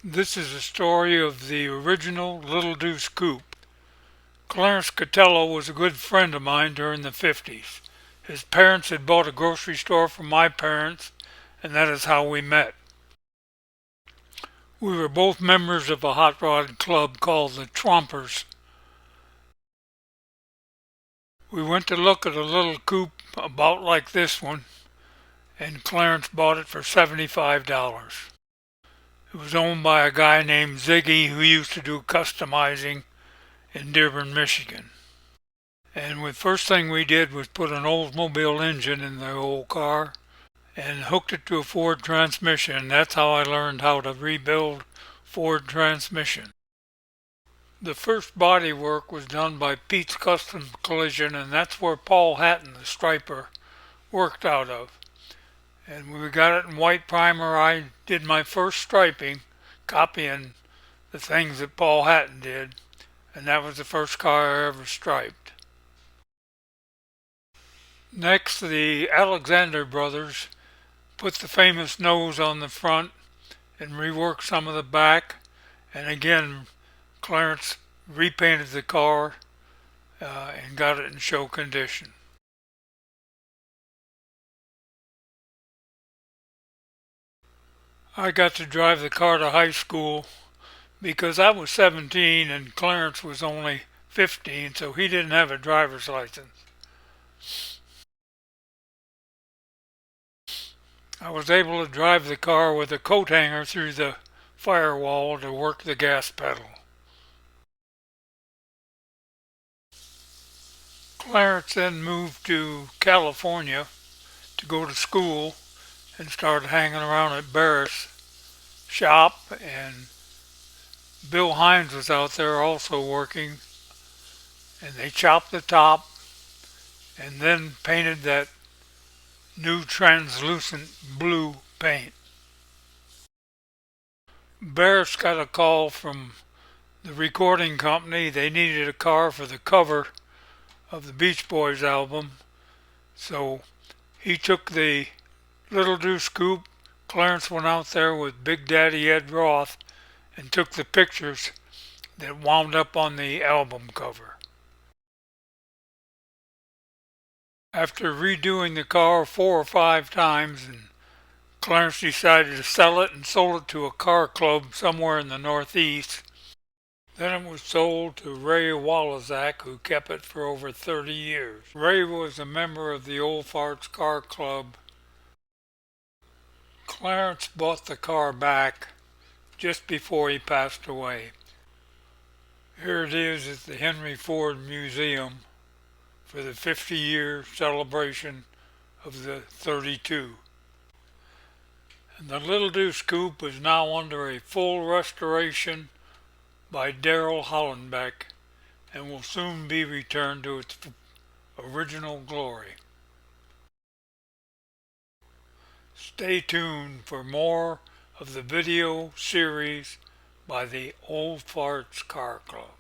This is a story of the original Little Deuce Coupe. Clarence Costello was a good friend of mine during the 50s. His parents had bought a grocery store from my parents, and that is how we met. We were both members of a hot rod club called the Trompers. We went to look at a little coupe about like this one, and Clarence bought it for $75. It was owned by a guy named Ziggy who used to do customizing in Dearborn, Michigan. And the first thing we did was put an Oldsmobile engine in the old car and hooked it to a Ford transmission. That's how I learned how to rebuild Ford transmission. The first body work was done by Pete's Custom Collision, and that's where Paul Hatton, the striper, worked out of. And we got it in white primer. I did my first striping, copying the things that Paul Hatton did, and that was the first car I ever striped. Next, the Alexander brothers put the famous nose on the front and reworked some of the back, and again Clarence repainted the car and got it in show condition. I got to drive the car to high school because I was 17 and Clarence was only 15, so he didn't have a driver's license. I was able to drive the car with a coat hanger through the firewall to work the gas pedal. Clarence then moved to California to go to school and started hanging around at Barris shop, and Bill Hines was out there also working, and they chopped the top and then painted that new translucent blue paint. Barris got a call from the recording company. They needed a car for the cover of the Beach Boys album, so he took the Little Deuce Coupe. Clarence went out there with Big Daddy Ed Roth and took the pictures that wound up on the album cover. After redoing the car 4 or 5 times, and Clarence decided to sell it and sold it to a car club somewhere in the Northeast. Then it was sold to Ray Wallazak, who kept it for over 30 years. Ray was a member of the Old Farts Car Club. Clarence bought the car back just before he passed away. Here it is at the Henry Ford Museum for the 50-year celebration of the 32. And the Little Deuce Coupe is now under a full restoration by Daryl Hollenbeck and will soon be returned to its original glory. Stay tuned for more of the video series by the Old Farts Car Club.